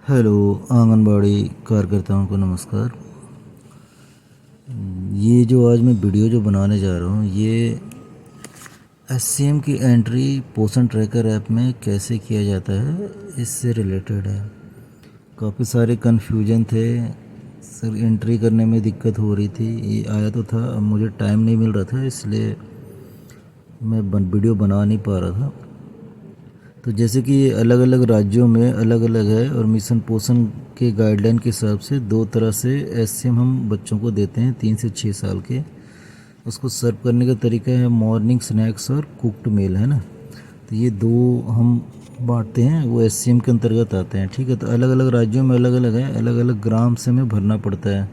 Hello, anganwadi कार्यकर्ताओं को नमस्कार। ये जो आज मैं वीडियो जो बनाने जा रहा हूँ ये एससीएम की एंट्री पोषण ट्रैकर ऐप में कैसे किया जाता है इससे रिलेटेड है। काफ़ी सारे कन्फ्यूजन थे सर, एंट्री करने में दिक्कत हो रही थी। ये आया तो था, अब मुझे टाइम नहीं मिल रहा था इसलिए मैं वीडियो बना नहीं पा रहा था। तो जैसे कि ये अलग अलग राज्यों में अलग अलग है और मिशन पोषण के गाइडलाइन के हिसाब से दो तरह से एससीएम हम बच्चों को देते हैं 3 से 6 साल के। उसको सर्व करने का तरीका है मॉर्निंग स्नैक्स और कुक्ड मील, है ना। तो ये दो हम बांटते हैं, वो एससीएम के अंतर्गत आते हैं। ठीक है, तो अलग अलग राज्यों में अलग अलग है, अलग अलग ग्राम से हमें भरना पड़ता है।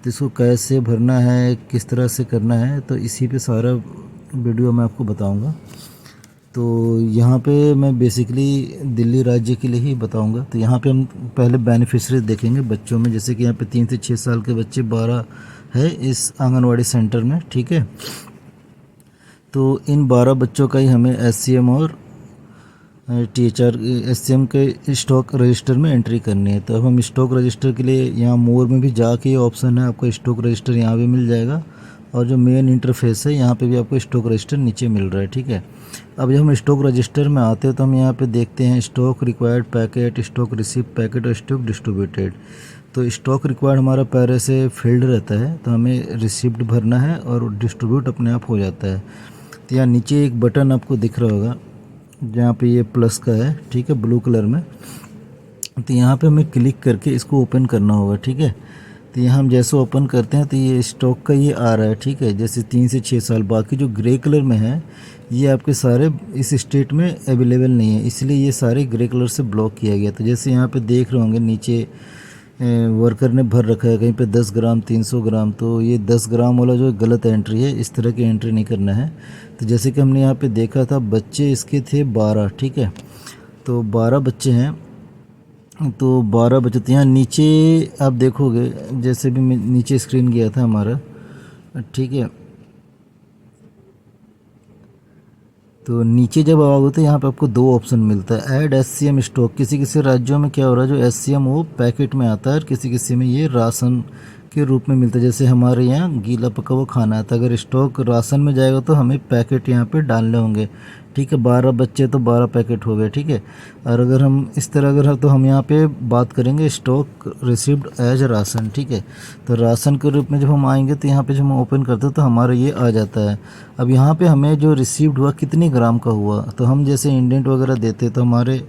तो इसको कैसे भरना है, किस तरह से करना है, तो इसी पे सारा वीडियो मैं आपको बताऊंगा। तो यहाँ पे मैं बेसिकली दिल्ली राज्य के लिए ही बताऊंगा। तो यहाँ पे हम पहले बेनिफिशरीज देखेंगे बच्चों में। जैसे कि यहाँ पे 3 से 6 साल के बच्चे 12 है इस आंगनवाड़ी सेंटर में। ठीक है, तो इन 12 बच्चों का ही हमें एससीएम और टीएचआर एससीएम के स्टॉक रजिस्टर में एंट्री करनी है। तो अब हम स्टॉक रजिस्टर के लिए यहाँ मोर में भी जाके ऑप्शन है, आपको स्टॉक रजिस्टर यहाँ भी मिल जाएगा। और जो मेन इंटरफेस है यहाँ पे भी आपको स्टॉक रजिस्टर नीचे मिल रहा है। ठीक है, अब जब हम स्टॉक रजिस्टर में आते हैं तो हम यहाँ पे देखते हैं stock required packet, stock receive packet और स्टॉक डिस्ट्रीब्यूटेड। तो स्टॉक रिक्वायर्ड हमारा पहले से फील्ड रहता है, तो हमें रिसिप्ट भरना है और डिस्ट्रीब्यूट अपने आप हो जाता है। तो यहाँ नीचे एक बटन आपको दिख रहा होगा जहाँ पे ये प्लस का है, ठीक है, ब्लू कलर में। तो यहाँ पे हमें क्लिक करके इसको ओपन करना होगा। ठीक है, तो यहाँ हम जैसे ओपन करते हैं तो ये स्टॉक का ये आ रहा है। ठीक है, जैसे 3 से 6 साल। बाकी जो ग्रे कलर में है ये आपके सारे इस स्टेट में अवेलेबल नहीं है, इसलिए ये सारे ग्रे कलर से ब्लॉक किया गया। तो जैसे यहाँ पे देख रहे होंगे नीचे वर्कर ने भर रखा है कहीं पे 10 ग्राम 300 ग्राम, तो ये 10 ग्राम वाला जो गलत एंट्री है, इस तरह की एंट्री नहीं करना है। तो जैसे कि हमने यहाँ पे देखा था बच्चे इसके थे 12। ठीक है, तो 12 बच्चे हैं। तो 12 बच्चे, तो यहाँ नीचे आप देखोगे जैसे भी नीचे स्क्रीन गया था हमारा। ठीक है, तो नीचे जब आओगे तो यहाँ पे आपको दो ऑप्शन मिलता है, ऐड एससीएम स्टॉक। किसी किसी राज्यों में क्या हो रहा है, जो एससीएम वो पैकेट में आता है और किसी किसी में ये राशन के रूप में मिलता है। जैसे हमारे यहाँ गीला पका हुआ खाना है, तो अगर स्टॉक राशन में जाएगा तो हमें पैकेट यहाँ पे डालने होंगे। ठीक है, 12 बच्चे तो 12 पैकेट हो गए। ठीक है, और अगर हम इस तरह अगर तो हम यहाँ पे बात करेंगे स्टॉक रिसीव्ड एज राशन। ठीक है, तो राशन के रूप में जब हम आएंगे तो यहाँ पे जब हम ओपन करते हैं तो हमारा ये आ जाता है। अब यहाँ पे हमें जो रिसीव्ड हुआ कितने ग्राम का हुआ, तो हम जैसे इंडेंट वगैरह देते तो हमारे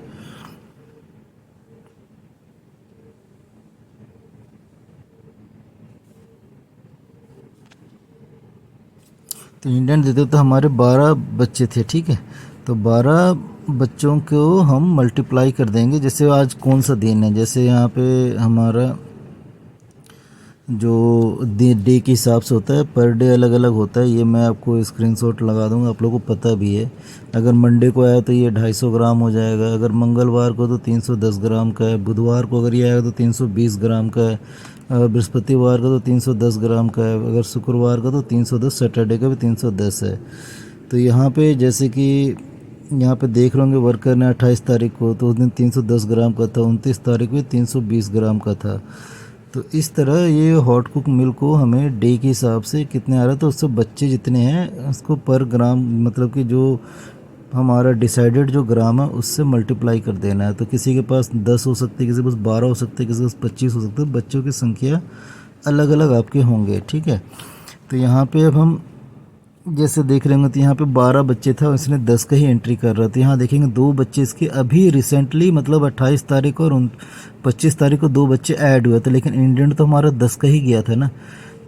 तो इंडेंट देते तो हमारे 12 बच्चे थे। ठीक है, तो 12 बच्चों को हम मल्टीप्लाई कर देंगे। जैसे आज कौन सा दिन है, जैसे यहाँ पे हमारा जो डे के हिसाब से होता है, पर डे अलग अलग होता है। ये मैं आपको स्क्रीनशॉट लगा दूंगा, आप लोगों को पता भी है। अगर मंडे को आया तो ये 250 ग्राम हो जाएगा, अगर मंगलवार को तो 310 ग्राम का है, बुधवार को अगर ये आएगा तो 320 ग्राम का है, बृहस्पतिवार का तो 310 ग्राम का है, अगर शुक्रवार का तो 310, सैटरडे का भी 310 है। तो यहाँ पे जैसे कि यहाँ पे देख रहे होंगे वर्कर ने 28 तारीख को तो उस दिन 310 ग्राम का था, 29 तारीख को 320 ग्राम का था। तो इस तरह ये हॉट कुक मिल्क को हमें डे के हिसाब से कितने आ रहा है, तो उससे बच्चे जितने हैं उसको पर ग्राम, मतलब कि जो हमारा डिसाइडेड जो ग्राम है उससे मल्टीप्लाई कर देना है। तो किसी के पास 10 हो सकते हैं, किसी के पास 12 हो सकते हैं, किसी के पास 25 हो सकते हैं। बच्चों की संख्या अलग अलग आपके होंगे। ठीक है, तो यहाँ पे अब हम जैसे देख रहे होंगे तो यहाँ पे 12 बच्चे था, इसने 10 का ही एंट्री कर रहा था। यहाँ देखेंगे 2 बच्चे इसके अभी रिसेंटली, मतलब 28 तारीख और 25 तारीख को 2 बच्चे ऐड हुए थे, लेकिन इंडेंट तो हमारा 10 का ही गया था ना,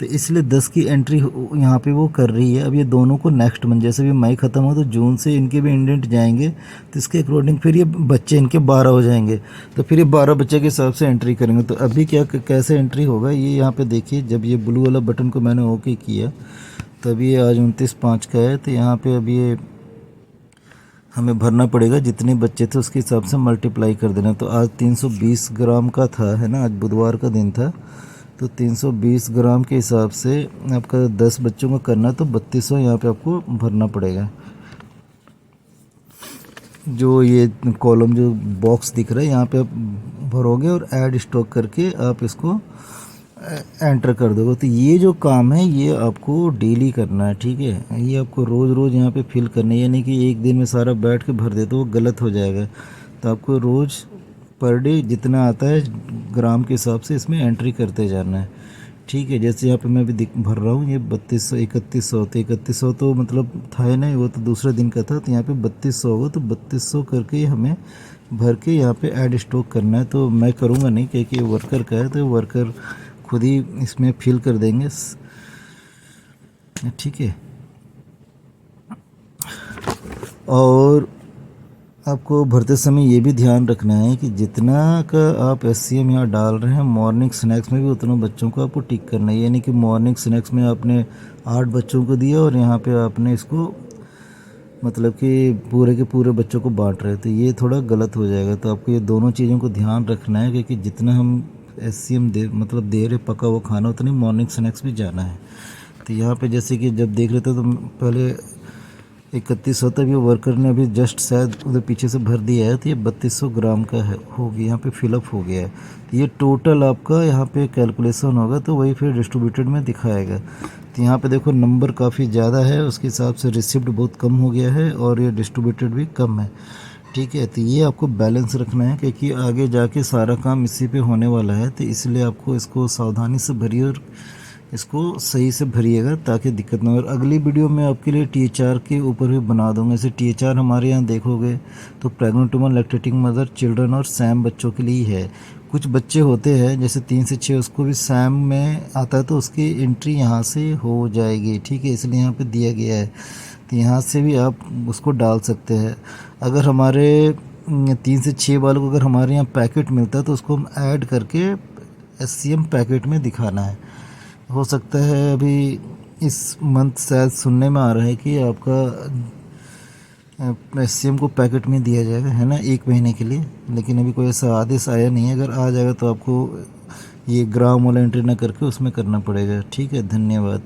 तो इसलिए 10 की एंट्री यहाँ पे वो कर रही है। अब ये दोनों को नेक्स्ट मंथ, जैसे भी मई ख़त्म हो तो जून से इनके भी इंडेंट जाएंगे, तो इसके अकॉर्डिंग फिर ये बच्चे इनके 12 हो जाएंगे, तो फिर ये 12 बच्चे के हिसाब से एंट्री करेंगे। तो अभी क्या कैसे एंट्री होगा ये यहाँ पे देखिए, जब ये ब्लू वाला बटन को मैंने ओके किया तभी ये आज 29/5 का है। तो यहाँ पे अभी ये हमें भरना पड़ेगा, जितने बच्चे थे उसके हिसाब से मल्टीप्लाई कर देना। तो आज 320 ग्राम का था, है ना, आज बुधवार का दिन था, तो 320 ग्राम के हिसाब से आपका 10 बच्चों का करना, तो 3200 यहाँ पे आपको भरना पड़ेगा। जो ये कॉलम जो बॉक्स दिख रहा है यहाँ पे आप भरोगे और ऐड स्टॉक करके आप इसको एंटर कर दोगे। तो ये जो काम है ये आपको डेली करना है, ठीक है। ये आपको रोज़ रोज़ यहाँ पे फिल करना है, ये नहीं कि एक दिन में सारा बैठ के भर दे तो वो गलत हो जाएगा। तो आपको रोज़ पर डे जितना आता है ग्राम के हिसाब से इसमें एंट्री करते जाना है, ठीक है। जैसे यहाँ पे मैं अभी भर रहा हूँ, ये 3200 3100 तो 3100 तो मतलब था ही नहीं, वो तो दूसरे दिन का था। तो यहाँ पे 3200 होगा, तो 3200 करके हमें भर के यहाँ पे ऐड स्टॉक करना है। तो मैं करूँगा नहीं क्योंकि ये वर्कर का है, तो वर्कर खुद ही इसमें फिल कर देंगे, ठीक है। और आपको भरते समय ये भी ध्यान रखना है कि जितना का आप SCM यहाँ डाल रहे हैं मॉर्निंग स्नैक्स में भी उतनों बच्चों को आपको टिक करना है। यानी कि मॉर्निंग स्नैक्स में आपने 8 बच्चों को दिया और यहाँ पे आपने इसको मतलब कि पूरे के पूरे बच्चों को बांट रहे, तो ये थोड़ा गलत हो जाएगा। तो आपको ये दोनों चीज़ों को ध्यान रखना है क्योंकि जितना हम SCM दे रहे पका हुआ खाना, उतनी मॉर्निंग स्नैक्स भी जाना है। तो यहाँ पे जैसे कि जब देख रहे थे तो पहले 3100 तक ये वर्कर ने अभी जस्ट शायद उधर पीछे से भर दिया है, तो ये 3200 ग्राम का है, हो गया यहाँ पे फिलअप हो गया है। तो ये टोटल आपका यहाँ पे कैलकुलेशन होगा, तो वही फिर डिस्ट्रीब्यूटेड में दिखाएगा। तो यहाँ पे देखो नंबर काफ़ी ज़्यादा है, उसके हिसाब से रिसिप्ट बहुत कम हो गया है और ये डिस्ट्रीब्यूटेड भी कम है, ठीक है। तो ये आपको बैलेंस रखना है क्योंकि आगे जाके सारा काम इसी पे होने वाला है, तो इसलिए आपको इसको सावधानी से भरिए और इसको सही से भरिएगा ताकि दिक्कत ना हो। और अगली वीडियो में आपके लिए THR के ऊपर भी बना दूंगा। जैसे THR हमारे यहाँ देखोगे तो pregnant woman, lactating mother, children और सैम बच्चों के लिए है। कुछ बच्चे होते हैं जैसे 3 से 6, उसको भी सैम में आता है तो उसकी एंट्री यहाँ से हो जाएगी, ठीक है, इसलिए यहाँ पे दिया गया है। तो यहाँ से भी आप उसको डाल सकते हैं। अगर हमारे 3 से 6 वालों को अगर हमारे यहाँ पैकेट मिलता है तो उसको हम ऐड करके SCM पैकेट में दिखाना है। हो सकता है अभी इस मंथ शायद सुनने में आ रहा है कि आपका SCM को पैकेट में दिया जाएगा, है ना, 1 महीने के लिए। लेकिन अभी कोई ऐसा आदेश आया नहीं है, अगर आ जाएगा तो आपको ये ग्राम वाला एंट्री ना करके उसमें करना पड़ेगा, ठीक है। धन्यवाद।